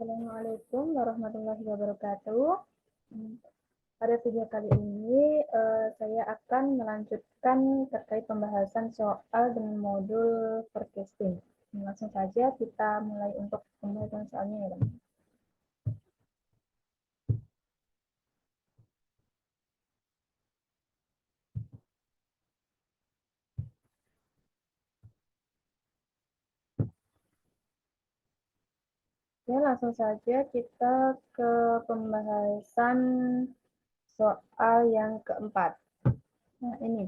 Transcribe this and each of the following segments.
Assalamualaikum warahmatullahi wabarakatuh. Pada video kali ini saya akan melanjutkan terkait pembahasan soal dengan modul forecasting. Langsung saja kita mulai untuk pembahasan soalnya ya, teman. Ya, langsung saja kita ke pembahasan soal yang keempat. Nah, ini.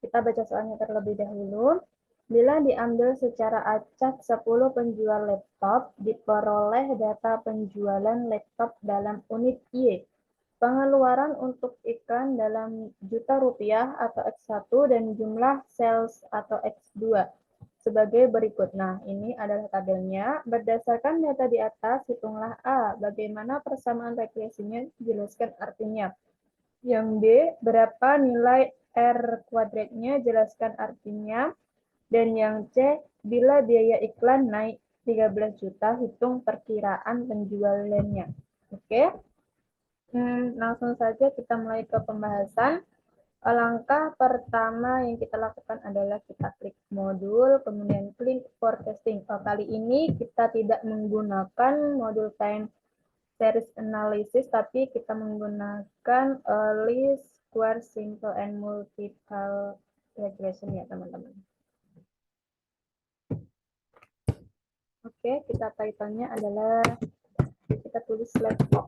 Kita baca soalnya terlebih dahulu. Bila diambil secara acak 10 penjual laptop, diperoleh data penjualan laptop dalam unit Y. Pengeluaran untuk iklan dalam juta rupiah atau X1 dan jumlah sales atau X2 sebagai berikut. Nah, ini adalah tabelnya. Berdasarkan data di atas, hitunglah A. Bagaimana persamaan regresinya? Jelaskan artinya. Yang B, berapa nilai R kuadratnya? Jelaskan artinya. Dan yang C, bila biaya iklan naik 13 juta, hitung perkiraan penjualannya. Oke. Langsung saja kita mulai ke pembahasan. Langkah pertama yang kita lakukan adalah kita klik modul, kemudian klik forecasting. Kali ini kita tidak menggunakan modul time series analysis, tapi kita menggunakan least square, simple, and multiple regression ya teman-teman. Oke, kita title-nya adalah, kita tulis laptop.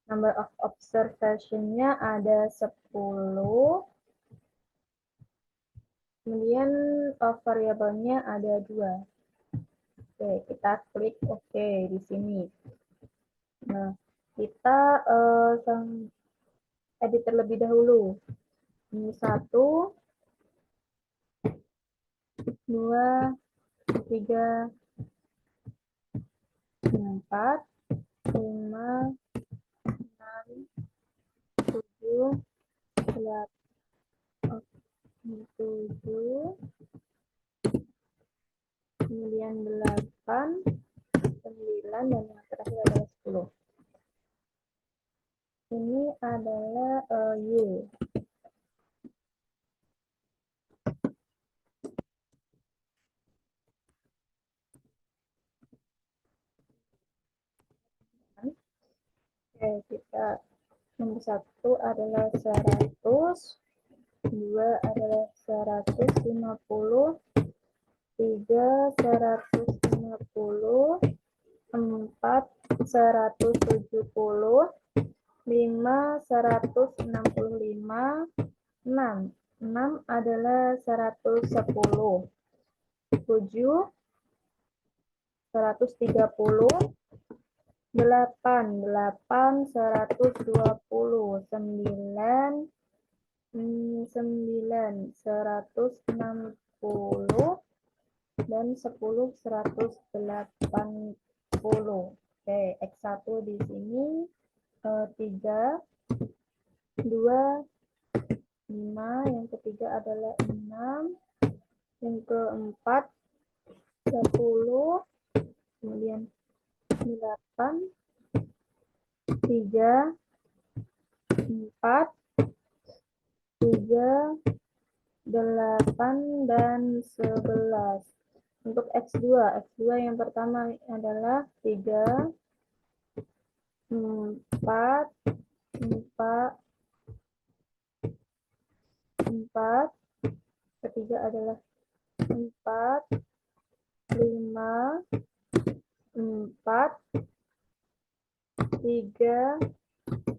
Number of observation-nya ada 10. Kemudian variabelnya ada 2. Oke, kita klik OK di sini. Nah, kita edit terlebih dahulu. Ini 1, 2, 3, 4, 5, 6, 7, 8, 7, kemudian 8, 9, dan yang terakhir adalah 10. Ini adalah Y. Oke, kita nomor 1 adalah 100, 2 adalah 150, 3 150, 4 170, 5 165, 6 adalah 110, 7 130, 8 120, 9 160, dan 10 180. Oke, X1 di sini 3, 2, 5, yang ketiga adalah 6, yang keempat 10, kemudian 8, 3, 4, 3, 8, dan 11. Untuk X2 yang pertama adalah 3, 4, 4, ketiga adalah 4, 5, 4, 3,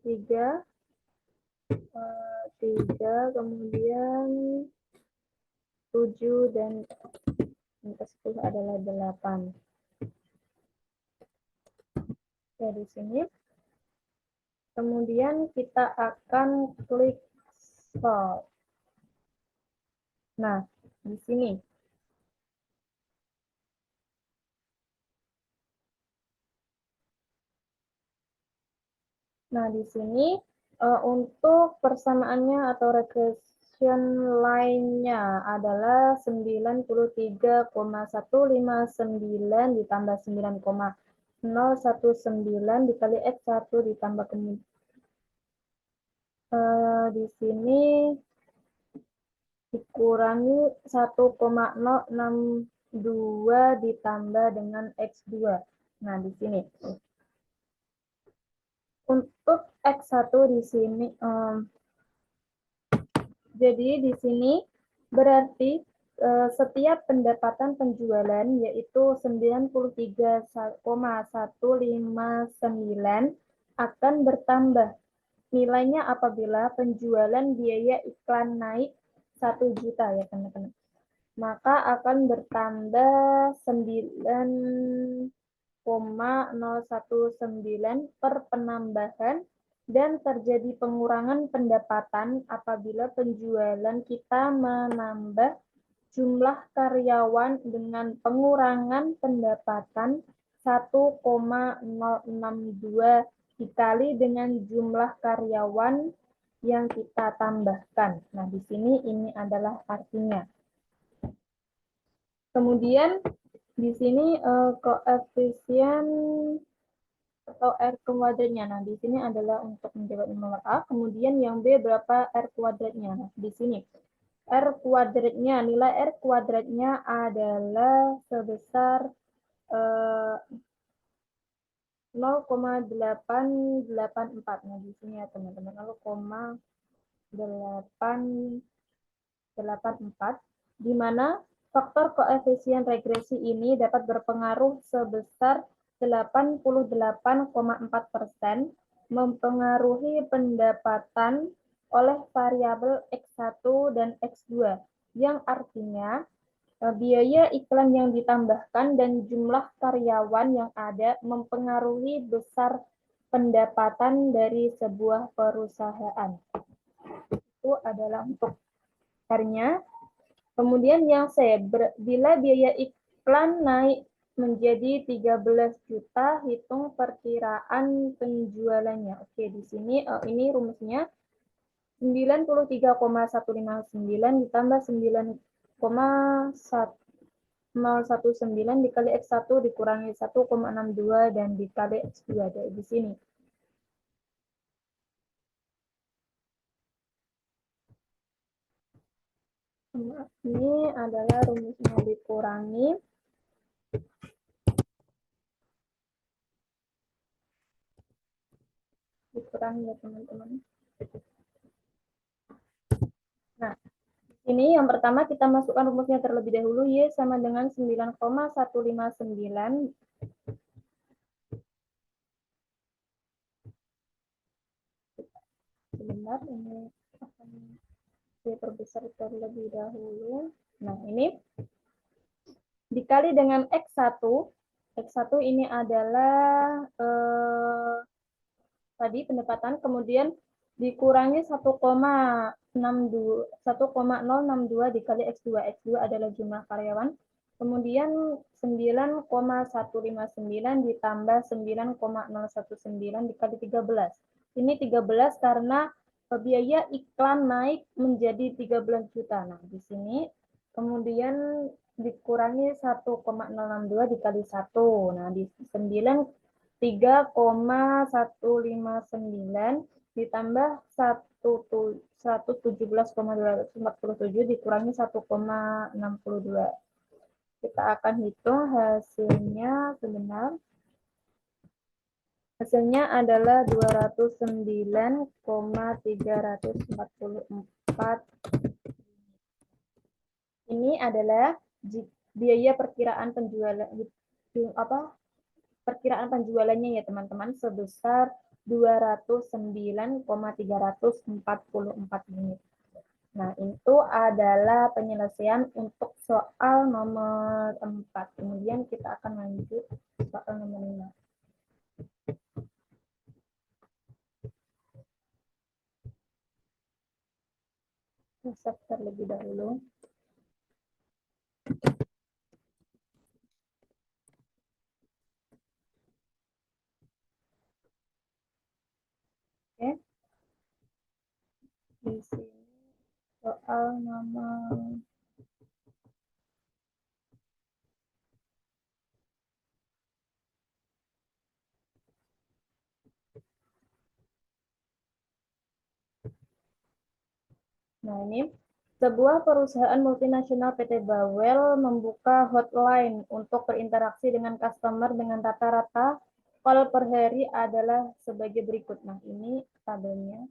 3, kemudian 7, dan yang ke-10 adalah 8. Oke, di sini. Kemudian kita akan klik solve. Nah, di sini. Nah, di sini untuk persamaannya atau expression lainnya adalah 93,159 ditambah 9,019 dikali X1 ditambah kemudian di sini dikurangi 1,062 ditambah dengan X2. Nah, di sini. Untuk X1 di sini, jadi di sini berarti setiap pendapatan penjualan yaitu 93,159 akan bertambah nilainya apabila penjualan biaya iklan naik 1 juta ya teman-teman. Maka akan bertambah 9,019 per penambahan dan terjadi pengurangan pendapatan apabila penjualan kita menambah jumlah karyawan dengan pengurangan pendapatan 1,062 dikali dengan jumlah karyawan yang kita tambahkan. Nah, di sini ini adalah artinya. Kemudian di sini koefisien atau R kuadratnya. Nah, di sini adalah untuk menjawab nomor A. Kemudian yang B berapa R kuadratnya? Nah, di sini R kuadratnya, nilai R kuadratnya adalah sebesar 0,884. Nah, di sini ya teman-teman, 0,884, di mana faktor koefisien regresi ini dapat berpengaruh sebesar 88,4%, mempengaruhi pendapatan oleh variabel X1 dan X2, yang artinya biaya iklan yang ditambahkan dan jumlah karyawan yang ada mempengaruhi besar pendapatan dari sebuah perusahaan. Itu adalah untuk R-nya. Kemudian yang C, bila biaya iklan naik menjadi 13 juta, hitung perkiraan penjualannya. Oke, di sini ini rumusnya 93,159 ditambah 9,019 dikali X1 dikurangi 1,62 dan dikali X2 dari di sini. Ini adalah rumusnya dikurangi. Dikurangi ya teman-teman. Nah, ini yang pertama kita masukkan rumusnya terlebih dahulu. Y sama dengan 9,159. Sebentar, ini akan diperbesar terlebih dahulu. Nah, ini dikali dengan X1. X1 ini adalah tadi pendapatan, kemudian dikurangi 1,062 dikali X2. X2 adalah jumlah karyawan. Kemudian 9,159 ditambah 9,019 dikali 13. Ini 13 karena biaya iklan naik menjadi 13 juta. Nah, di sini kemudian dikurangi 1,062 dikali 1. Nah, di 3,159 ditambah 117,247 dikurangi 1,62. Kita akan hitung hasilnya sebentar. Hasilnya adalah 209,344. Ini adalah biaya perkiraan penjualan perkiraan penjualannya ya teman-teman sebesar 209,344 unit. Nah, itu adalah penyelesaian untuk soal nomor 4. Kemudian kita akan lanjut soal nomor 5. Save terlebih dahulu. Oke. Di sini soal nomor Nah, ini sebuah perusahaan multinasional PT Bawel membuka hotline untuk berinteraksi dengan customer dengan rata-rata call per hari adalah sebagai berikut. Nah, ini tabelnya.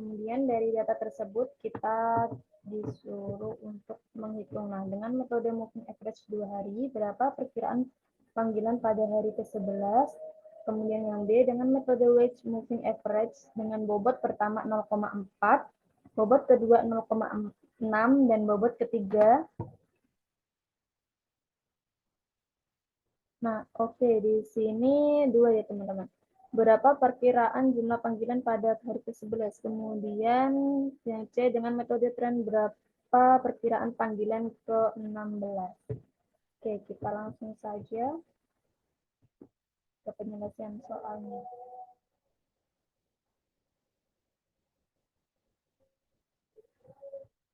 Kemudian dari data tersebut kita disuruh untuk menghitung. Nah, dengan metode moving average 2 hari, berapa perkiraan panggilan pada hari ke-11. Kemudian yang B dengan metode wage moving average dengan bobot pertama 0,4, bobot kedua 0,6, dan bobot ketiga. Nah, oke, di sini 2 ya teman-teman. Berapa perkiraan jumlah panggilan pada hari ke-11. Kemudian yang C dengan metode tren berapa perkiraan panggilan ke-16. Oke, kita langsung saja ke penyelesaian soalnya.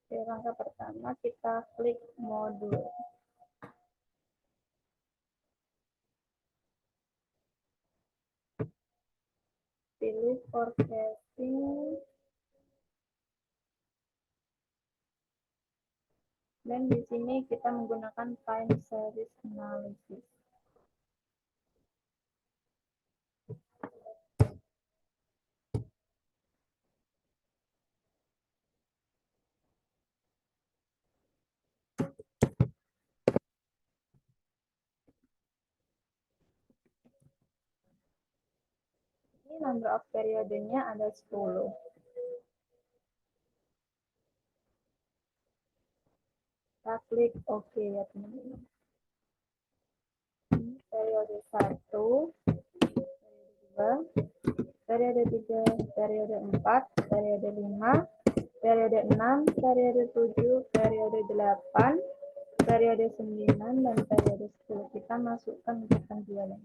Oke, langkah pertama kita klik modul. Pilih forecasting. Dan di sini kita menggunakan time series analysis. Ini number of periodenya ada 10. Kita klik OK ya teman-teman. Periode 1, periode 2, periode 3, periode 4, periode 5, periode 6, periode 7, periode 8, periode 9, dan periode 10. Kita masukkan untuk penjualan.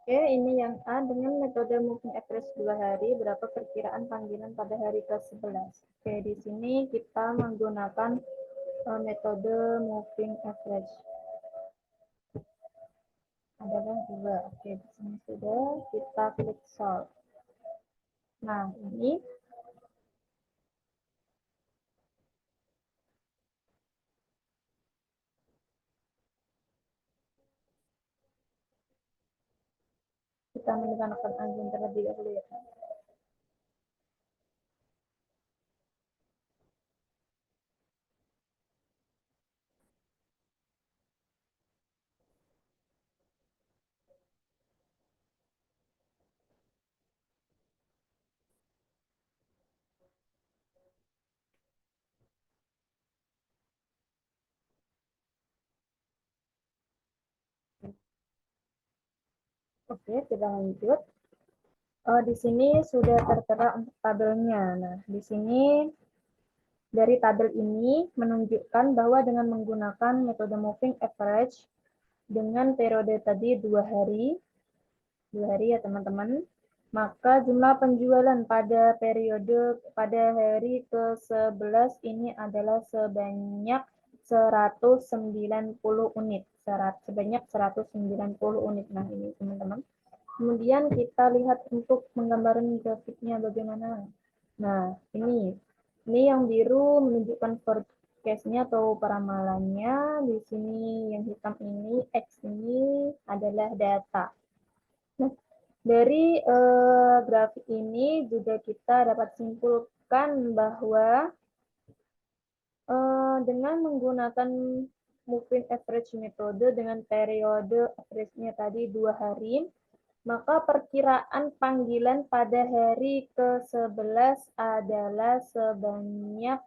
Oke, ini yang A dengan metode moving average 2 hari, berapa perkiraan panggilan pada hari ke-11. Oke, di sini kita menggunakan metode moving average. Adalah 2. Oke, di sini sudah, kita klik solve. Nah, ini kita menggunakan anjing terlebih dahulu ya. Oke, kita lanjut. Di sini sudah tertera untuk tabelnya. Nah, di sini dari tabel ini menunjukkan bahwa dengan menggunakan metode moving average dengan periode tadi 2 hari, 2 hari ya teman-teman, maka jumlah penjualan pada periode pada hari ke-11 ini adalah sebanyak 190 unit, sebanyak 190 unit. Nah, ini teman-teman. Kemudian kita lihat untuk penggambaran grafiknya bagaimana. Nah, ini yang biru menunjukkan forecast-nya atau peramalannya. Di sini yang hitam ini, X ini adalah data. Nah, dari grafik ini juga kita dapat simpulkan bahwa dengan menggunakan moving average metode dengan periode average-nya tadi 2 hari, maka perkiraan panggilan pada hari ke-11 adalah sebanyak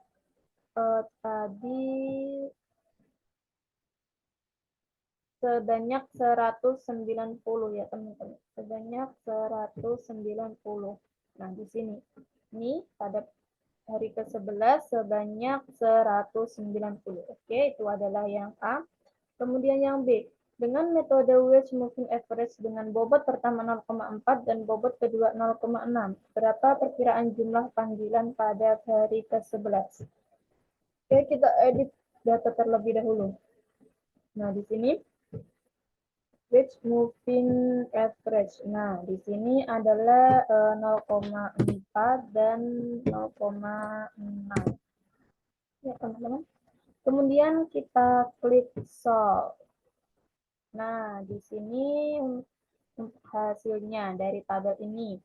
sebanyak 190 ya teman-teman. Sebanyak 190. Nah, di sini. Ini pada hari ke-11 sebanyak 190. Oke, itu adalah yang A. Kemudian yang B. Dengan metode Wedge Moving Average dengan bobot pertama 0,4 dan bobot kedua 0,6. Berapa perkiraan jumlah panggilan pada hari ke-11? Oke, kita edit data terlebih dahulu. Nah, di sini Wedge Moving Average. Nah, di sini adalah 0,4 dan 0,6. Ya, teman-teman. Kemudian kita klik solve. Nah, di sini untuk hasilnya dari tabel ini.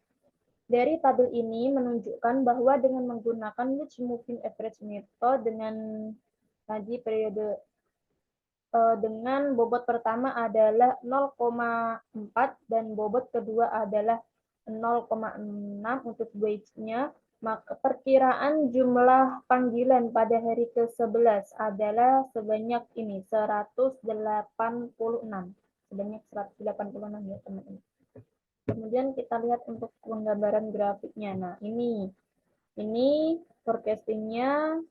Dari tabel ini menunjukkan bahwa dengan menggunakan Wedge Moving Average Method dengan tadi periode dengan bobot pertama adalah 0,4 dan bobot kedua adalah 0,6 untuk weight-nya, maka perkiraan jumlah panggilan pada hari ke-11 adalah sebanyak ini, 186. Sebanyak 186 ya teman-teman. Kemudian kita lihat untuk penggambaran grafiknya. Nah, ini forecasting-nya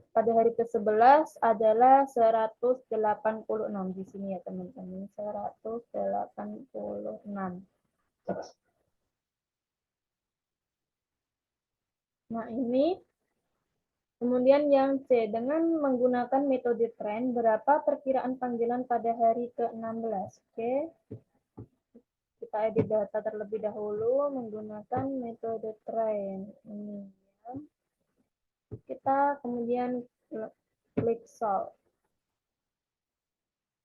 pada hari ke-11 adalah 186 di sini ya teman-teman. 186. Nah, ini kemudian yang C, dengan menggunakan metode tren, berapa perkiraan panggilan pada hari ke-16? Oke. Kita edit data terlebih dahulu menggunakan metode tren. Ini ya. Kita kemudian klik solve.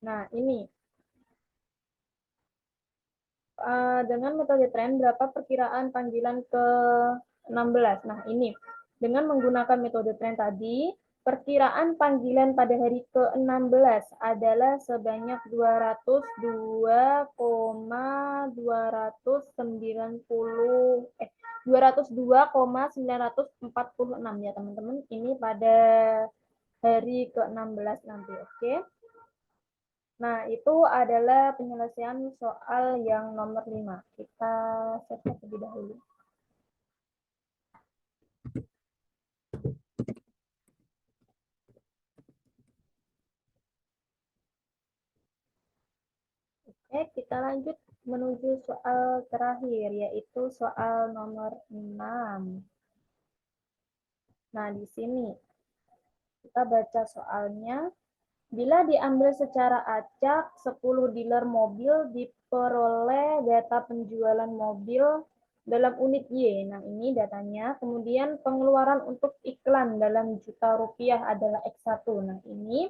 Nah, ini. Dengan metode tren, berapa perkiraan panggilan ke-16? Nah, ini. Dengan menggunakan metode tren tadi, perkiraan panggilan pada hari ke-16 adalah sebanyak 202,946 ya teman-teman. Ini pada hari ke-16 nanti, oke? Nah, itu adalah penyelesaian soal yang nomor 5. Kita selesai terlebih dahulu. Oke, kita lanjut menuju soal terakhir, yaitu soal nomor 6. Nah, di sini kita baca soalnya. Bila diambil secara acak, 10 dealer mobil diperoleh data penjualan mobil dalam unit Y. Nah, ini datanya. Kemudian pengeluaran untuk iklan dalam juta rupiah adalah X1. Nah, ini.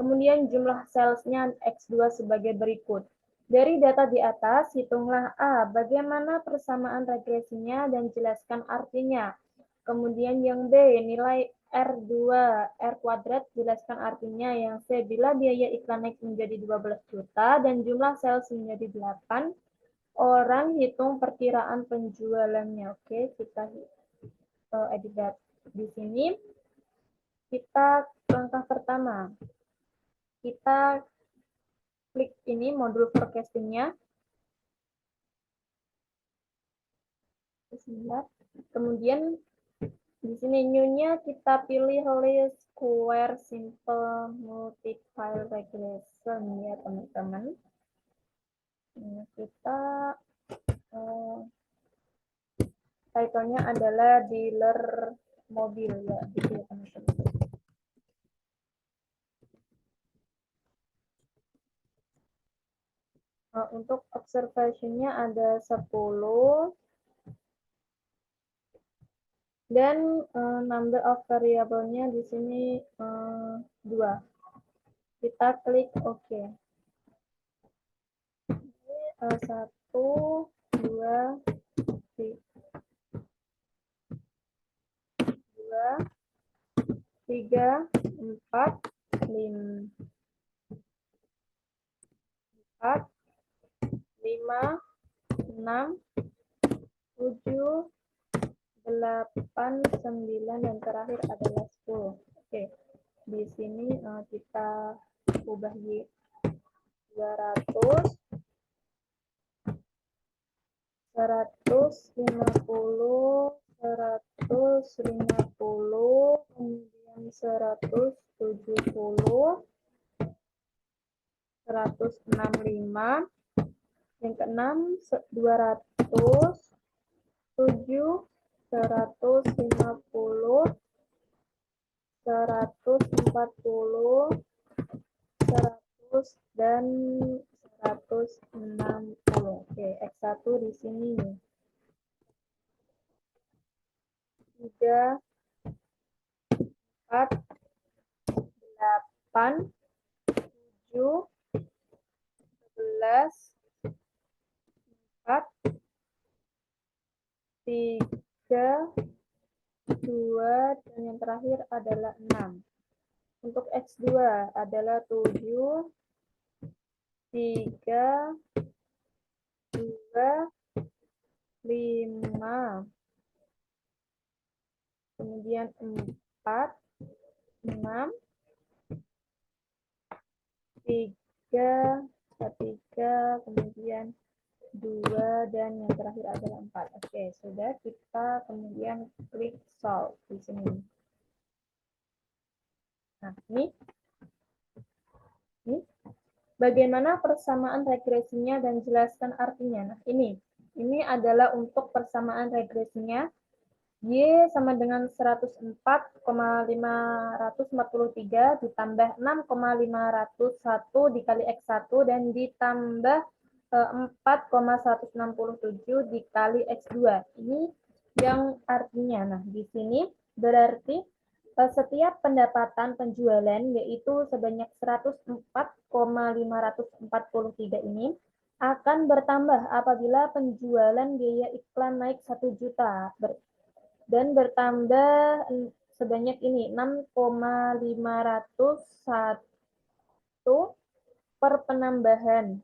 Kemudian jumlah salesnya X2 sebagai berikut. Dari data di atas, hitunglah A. Bagaimana persamaan regresinya dan jelaskan artinya. Kemudian yang B, nilai R2, R kuadrat, jelaskan artinya. Yang C, bila biaya iklan naik menjadi 12 juta dan jumlah sales menjadi 8, orang hitung perkiraan penjualannya. Oke, kita edit di sini. Kita langkah pertama. Kita klik ini modul forecasting-nya. Kemudian di sini new-nya kita pilih least square simple multiple regression ya teman-teman. Kita title-nya adalah dealer mobil ya, gitu ya teman-teman. Untuk observation-nya ada 10. Dan number of variable-nya di sini 2. Kita klik OK. 1, 2, 3, 4, 5, 6, 7, 8, 9, dan terakhir adalah 10. Oke, di sini kita ubah Y 200, 150, 150, kemudian 170, 165, yang keenam 200, 7, 150, 140, 100, dan 160. Oke, X1 di sini 3, 4, 8, 7, 11, 4, 3, 2, dan yang terakhir adalah 6. Untuk X2 adalah 7, 3, 2, 5, kemudian 4, 6, 3, 3, kemudian 2, dan yang terakhir adalah 4. Oke, sudah, kita kemudian klik solve di sini. Nah, ini bagaimana persamaan regresinya dan jelaskan artinya. Nah, ini adalah untuk persamaan regresinya. Y sama dengan 104,543 ditambah 6,501 dikali X1 dan ditambah 4,167 dikali X2. Ini yang artinya. Nah, di sini berarti setiap pendapatan penjualan yaitu sebanyak 104,543 ini akan bertambah apabila penjualan biaya iklan naik 1 juta dan bertambah sebanyak ini 6,501 per penambahan.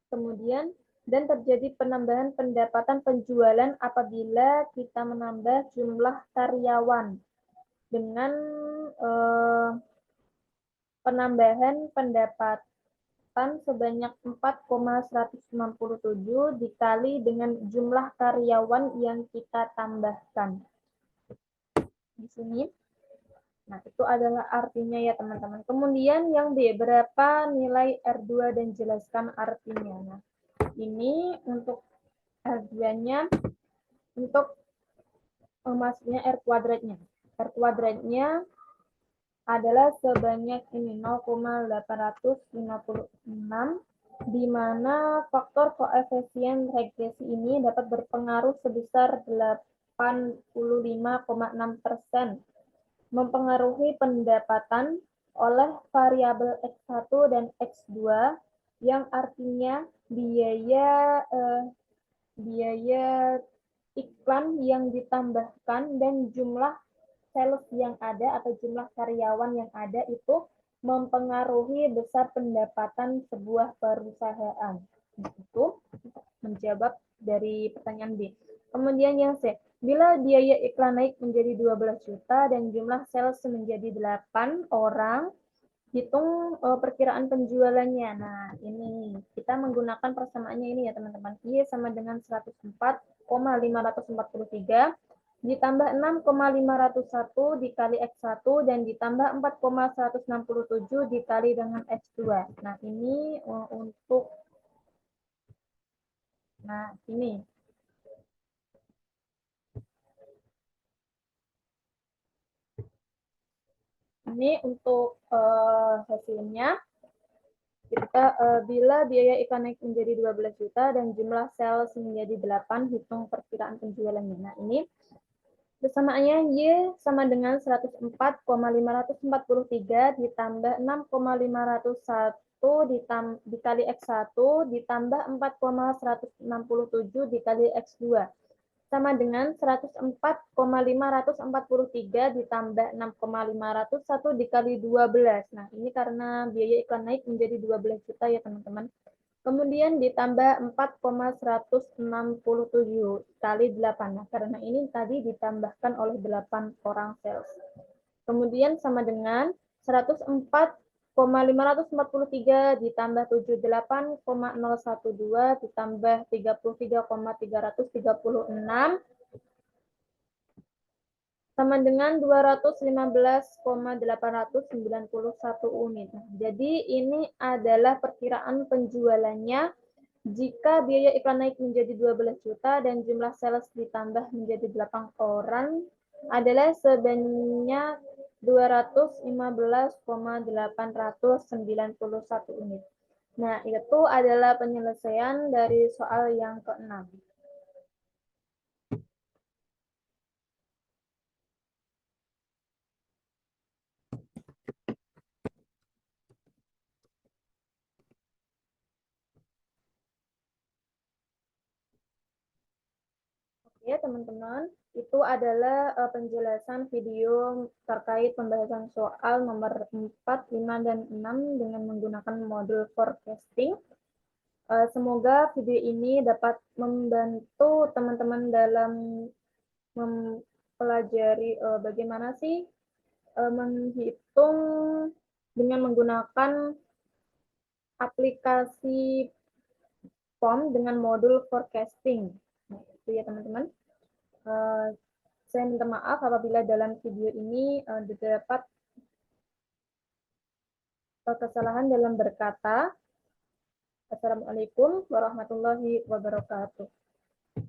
Kemudian dan terjadi penambahan pendapatan penjualan apabila kita menambah jumlah karyawan dengan penambahan pendapatan sebanyak 4,167 dikali dengan jumlah karyawan yang kita tambahkan. Di sini. Nah, itu adalah artinya ya, teman-teman. Kemudian yang B, berapa nilai R2 dan jelaskan artinya. Nah, ini untuk R2-nya, untuk maksudnya R kuadratnya. R kuadratnya adalah sebanyak ini 0,856, di mana faktor koefisien regresi ini dapat berpengaruh sebesar 85,6%, mempengaruhi pendapatan oleh variabel X1 dan X2, yang artinya biaya iklan yang ditambahkan dan jumlah sales yang ada atau jumlah karyawan yang ada itu mempengaruhi besar pendapatan sebuah perusahaan. Itu menjawab dari pertanyaan B. Kemudian yang C, bila biaya iklan naik menjadi 12 juta dan jumlah sales menjadi 8 orang, hitung perkiraan penjualannya. Nah, ini kita menggunakan persamaannya ini ya, teman-teman. Y sama dengan 104,543 ditambah 6,501 dikali X1 dan ditambah 4,167 dikali dengan X2. Nah, ini untuk ini. Ini untuk hasilnya. Bila biaya iklan naik menjadi 12 juta dan jumlah sales menjadi 8, hitung perkiraan penjualannya. Nah, ini persamaannya Y sama dengan 104,543 ditambah 6,501 dikali X1 ditambah 4,167 dikali X2 sama dengan 104,543 ditambah 6,501 dikali 12. Nah, ini karena biaya iklan naik menjadi 12 juta ya teman-teman. Kemudian ditambah 4,167 kali 8. Nah, karena ini tadi ditambahkan oleh 8 orang sales. Kemudian sama dengan 104,543 ditambah 78,012 ditambah 33,336 sama dengan 215,891 unit. Nah, jadi ini adalah perkiraan penjualannya jika biaya iklan naik menjadi 12 juta dan jumlah sales ditambah menjadi 8 orang adalah sebanyak 215,891 unit. Nah, itu adalah penyelesaian dari soal yang ke-6. Oke, teman-teman, itu adalah penjelasan video terkait pembahasan soal nomor 4, 5, dan 6 dengan menggunakan modul forecasting. Semoga video ini dapat membantu teman-teman dalam mempelajari bagaimana sih menghitung dengan menggunakan aplikasi POM dengan modul forecasting. Nah, itu ya teman-teman. Saya minta maaf apabila dalam video ini terdapat kesalahan dalam berkata. Assalamualaikum warahmatullahi wabarakatuh.